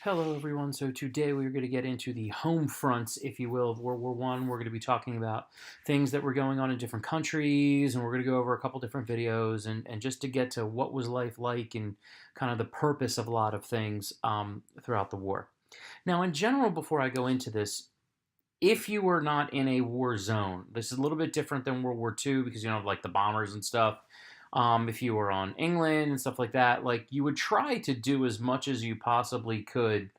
Hello, everyone. So today we're going to get into the home fronts, if you will, of World War One. We're going to be talking about things that were going on in different countries, and we're going to go over a couple different videos, and just to get to what was life like and kind of the purpose of a lot of things throughout the war. Now, in general, before I go into this, if you were not in a war zone, this is a little bit different than World War II because like the bombers and stuff. If you were on England and stuff like that, like you would try to do as much as you possibly could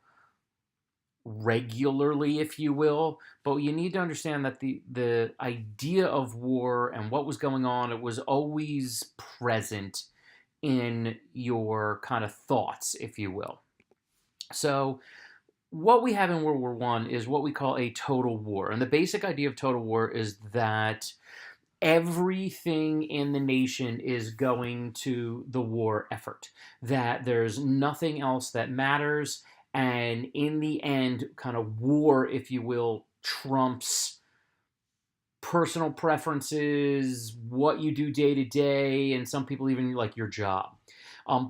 regularly, if you will. But you need to understand that the idea of war and what was going on, it was always present in your kind of thoughts, if you will. So what we have in World War One is what we call a total war. And the basic idea of total war is that everything in the nation is going to the war effort, that there's nothing else that matters. And in the end, kind of war, if you will, trumps personal preferences, what you do day to day, and some people even like your job.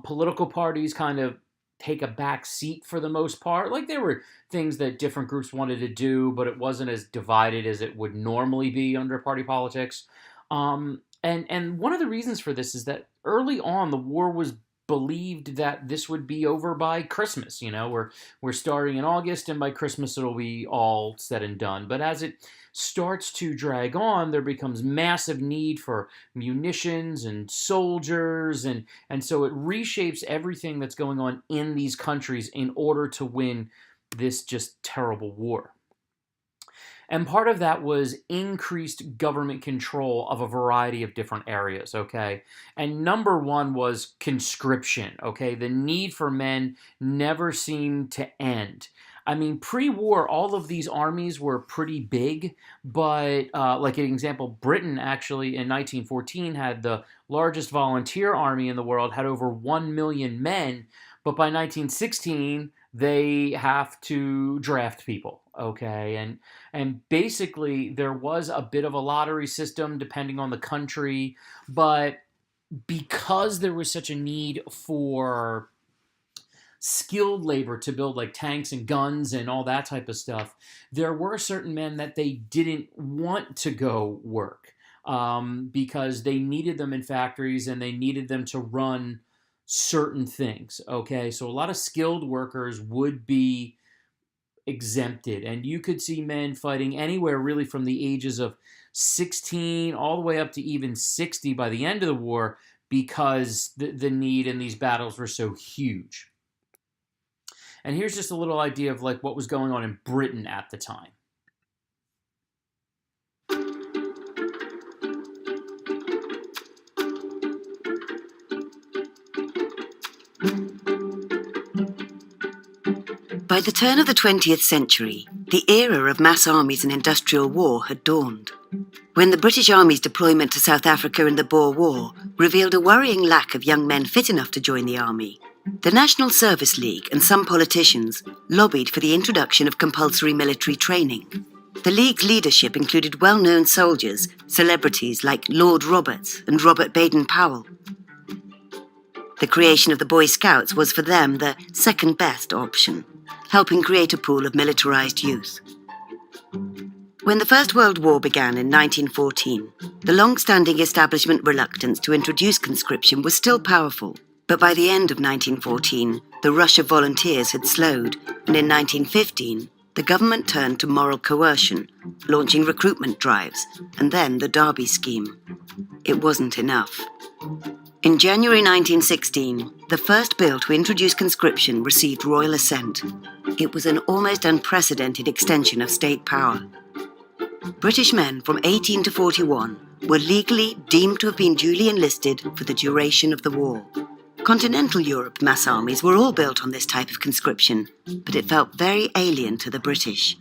Political parties kind of take a back seat for the most part. Like there were things that different groups wanted to do, but it wasn't as divided as it would normally be under party politics. And one of the reasons for this is that early on the war was believed that this would be over by Christmas. We're starting in August, and by Christmas it'll be all said and done. But as it starts to drag on, there becomes massive need for munitions and soldiers, and so it reshapes everything that's going on in these countries in order to win this just terrible war. And part of that was increased government control of a variety of different areas, okay? And number one was conscription, okay? The need for men never seemed to end. I mean, pre-war, all of these armies were pretty big, but like an example, Britain actually in 1914 had the largest volunteer army in the world, had over 1 million men, but by 1916, they have to draft people, okay? And basically, there was a bit of a lottery system depending on the country, but because there was such a need for skilled labor to build like tanks and guns and all that type of stuff, there were certain men that they didn't want to go work because they needed them in factories and they needed them to run certain things, okay? So a lot of skilled workers would be exempted, and you could see men fighting anywhere really from the ages of 16 all the way up to even 60 by the end of the war because the need in these battles were so huge. And here's just a little idea of like what was going on in Britain at the time. By the turn of the 20th century, the era of mass armies and industrial war had dawned. When the British Army's deployment to South Africa in the Boer War revealed a worrying lack of young men fit enough to join the army, the National Service League and some politicians lobbied for the introduction of compulsory military training. The League's leadership included well-known soldiers, celebrities like Lord Roberts and Robert Baden-Powell. The creation of the Boy Scouts was for them the second best option, helping create a pool of militarized youth. When the First World War began in 1914, the long-standing establishment reluctance to introduce conscription was still powerful, but by the end of 1914, the rush of volunteers had slowed, and in 1915, the government turned to moral coercion, launching recruitment drives, and then the Derby Scheme. It wasn't enough. In January 1916, the first bill to introduce conscription received royal assent. It was an almost unprecedented extension of state power. British men from 18 to 41 were legally deemed to have been duly enlisted for the duration of the war. Continental Europe mass armies were all built on this type of conscription, but it felt very alien to the British.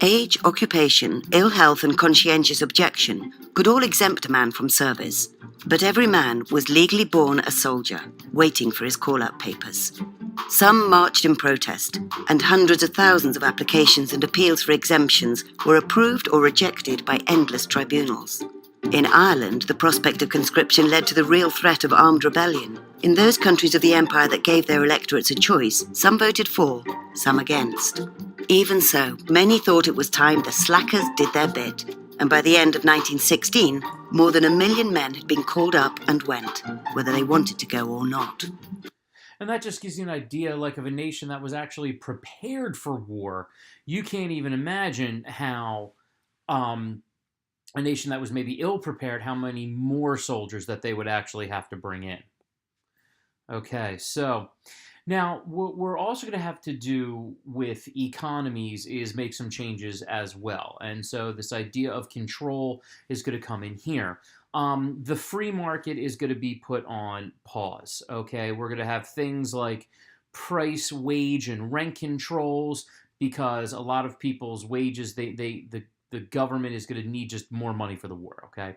Age, occupation, ill health and conscientious objection could all exempt a man from service, but every man was legally born a soldier, waiting for his call-out papers. Some marched in protest, and hundreds of thousands of applications and appeals for exemptions were approved or rejected by endless tribunals. In Ireland, the prospect of conscription led to the real threat of armed rebellion. In those countries of the empire that gave their electorates a choice, some voted for, some against. Even so, many thought it was time the slackers did their bit, and by the end of 1916, more than 1 million men had been called up and went, whether they wanted to go or not. And that just gives you an idea, like, of a nation that was actually prepared for war. You can't even imagine how a nation that was maybe ill prepared, how many more soldiers that they would actually have to bring in. Okay, so now what we're also going to have to do with economies is make some changes as well. And so this idea of control is going to come in here. The free market is going to be put on pause. Okay, we're going to have things like price, wage, and rent controls because a lot of people's wages, the government is going to need just more money for the war. Okay.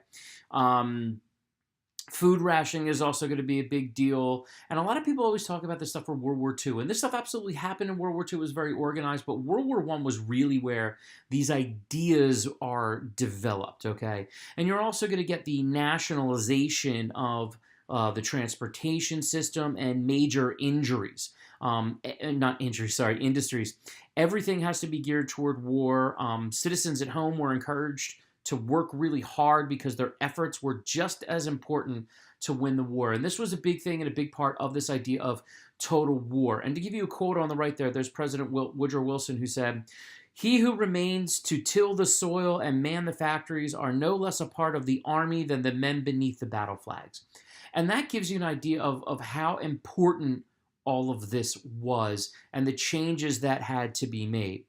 Food rationing is also going to be a big deal. And a lot of people always talk about this stuff for World War II. And this stuff absolutely happened in World War II. It was very organized. But World War I was really where these ideas are developed, okay? And you're also going to get the nationalization of the transportation system and major injuries. Not injuries, sorry, industries. Everything has to be geared toward war. Citizens at home were encouraged to work really hard because their efforts were just as important to win the war. And this was a big thing and a big part of this idea of total war. And to give you a quote on the right there's President Woodrow Wilson who said, "He who remains to till the soil and man the factories are no less a part of the army than the men beneath the battle flags." And that gives you an idea of how important all of this was and the changes that had to be made.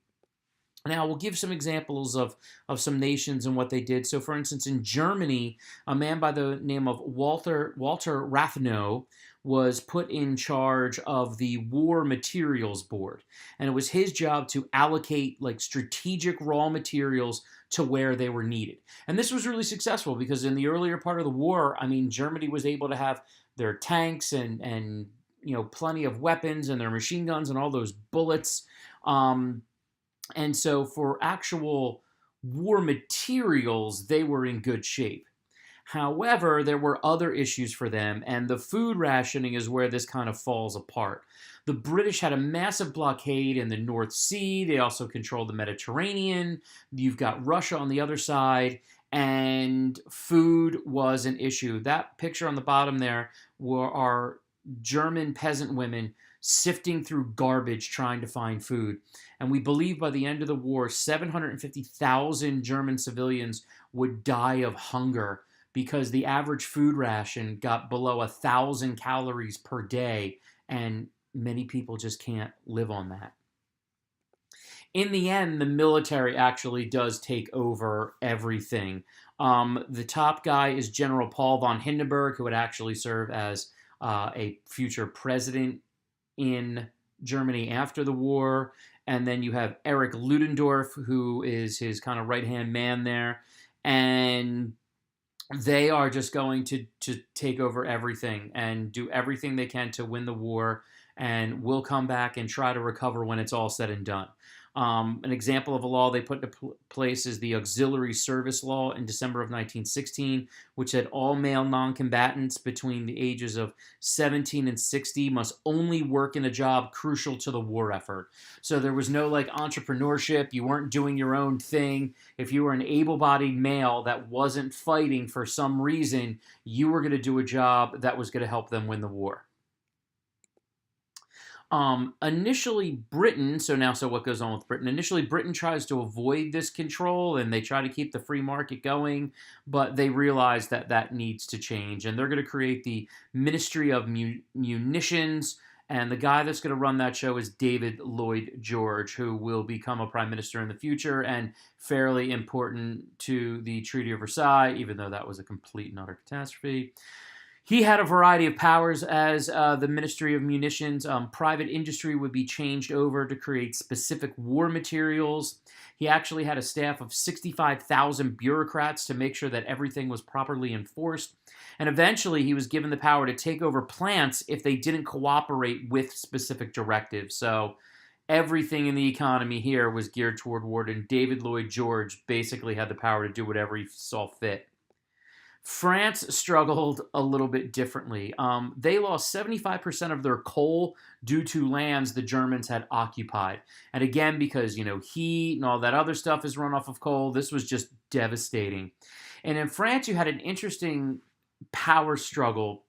Now, we'll give some examples of some nations and what they did. So, for instance, in Germany, a man by the name of Walter Rathenau was put in charge of the War Materials Board. And it was his job to allocate like strategic raw materials to where they were needed. And this was really successful because in the earlier part of the war, I mean, Germany was able to have their tanks and you know, plenty of weapons and their machine guns and all those bullets. And so for actual war materials, they were in good shape. However, there were other issues for them, and the food rationing is where this kind of falls apart. The British had a massive blockade in the North Sea. They also controlled the Mediterranean. You've got Russia on the other side, and food was an issue. That picture on the bottom there are German peasant women sifting through garbage trying to find food. And we believe by the end of the war, 750,000 German civilians would die of hunger because the average food ration got below 1,000 calories per day, and many people just can't live on that. In the end, the military actually does take over everything. The top guy is General Paul von Hindenburg, who would actually serve as a future president in Germany after the war. And then you have Erich Ludendorff, who is his kind of right-hand man there. And they are just going to take over everything and do everything they can to win the war, and will come back and try to recover when it's all said and done. An example of a law they put into place is the Auxiliary Service Law in December of 1916, which said all male non-combatants between the ages of 17 and 60 must only work in a job crucial to the war effort. So there was no like entrepreneurship. You weren't doing your own thing. If you were an able-bodied male that wasn't fighting for some reason, you were going to do a job that was going to help them win the war. Initially Britain, so what goes on with Britain? Initially Britain tries to avoid this control and they try to keep the free market going, but they realize that that needs to change, and they're going to create the Ministry of Munitions, and the guy that's going to run that show is David Lloyd George, who will become a prime minister in the future and fairly important to the Treaty of Versailles, even though that was a complete and utter catastrophe. He had a variety of powers as the Ministry of Munitions. Private industry would be changed over to create specific war materials. He actually had a staff of 65,000 bureaucrats to make sure that everything was properly enforced. And eventually he was given the power to take over plants if they didn't cooperate with specific directives. So everything in the economy here was geared toward war, and David Lloyd George basically had the power to do whatever he saw fit. France struggled a little bit differently. They lost 75% of their coal due to lands the Germans had occupied. And again, because, heat and all that other stuff is run off of coal, this was just devastating. And in France, you had an interesting power struggle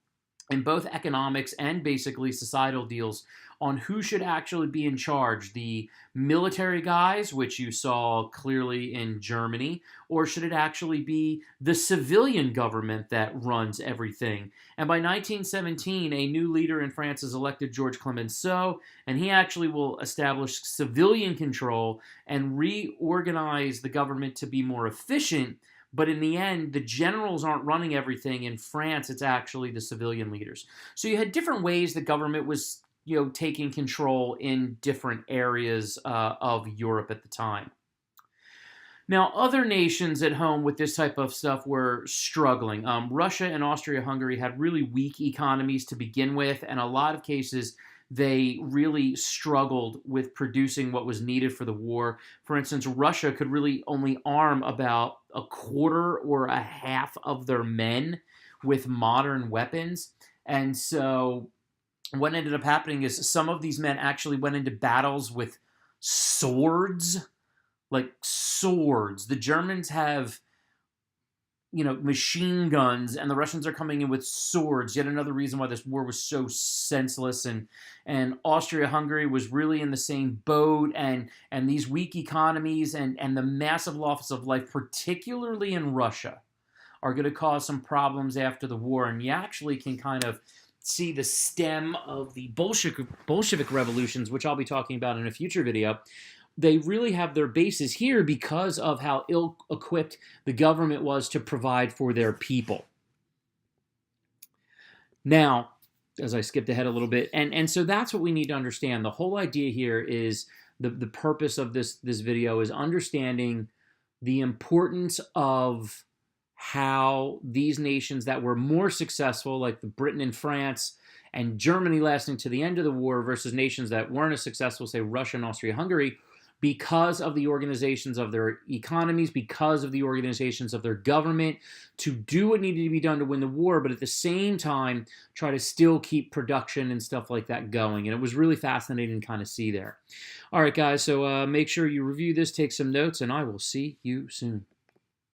in both economics and basically societal deals on who should actually be in charge. The military guys, which you saw clearly in Germany, or should it actually be the civilian government that runs everything? And by 1917, a new leader in France is elected, George Clemenceau, and he actually will establish civilian control and reorganize the government to be more efficient. But in the end, the generals aren't running everything. In France, it's actually the civilian leaders. So you had different ways the government was, taking control in different areas of Europe at the time. Now, other nations at home with this type of stuff were struggling. Russia and Austria-Hungary had really weak economies to begin with, and a lot of cases they really struggled with producing what was needed for the war. For instance, Russia could really only arm about a quarter or a half of their men with modern weapons. And so what ended up happening is some of these men actually went into battles with swords, like swords. The Germans have machine guns, and the Russians are coming in with swords. Yet another reason why this war was so senseless. And Austria-Hungary was really in the same boat, and these weak economies and the massive loss of life, particularly in Russia, are going to cause some problems after the war. And you actually can kind of see the stem of the Bolshevik revolutions, which I'll be talking about in a future video. They really have their bases here because of how ill-equipped the government was to provide for their people. Now, as I skipped ahead a little bit, and so that's what we need to understand. The whole idea here is the purpose of this video is understanding the importance of how these nations that were more successful, like the Britain and France and Germany lasting to the end of the war, versus nations that weren't as successful, say Russia and Austria-Hungary, because of the organizations of their economies, because of the organizations of their government, to do what needed to be done to win the war, but at the same time, try to still keep production and stuff like that going. And it was really fascinating to kind of see there. All right, guys, so make sure you review this, take some notes, and I will see you soon.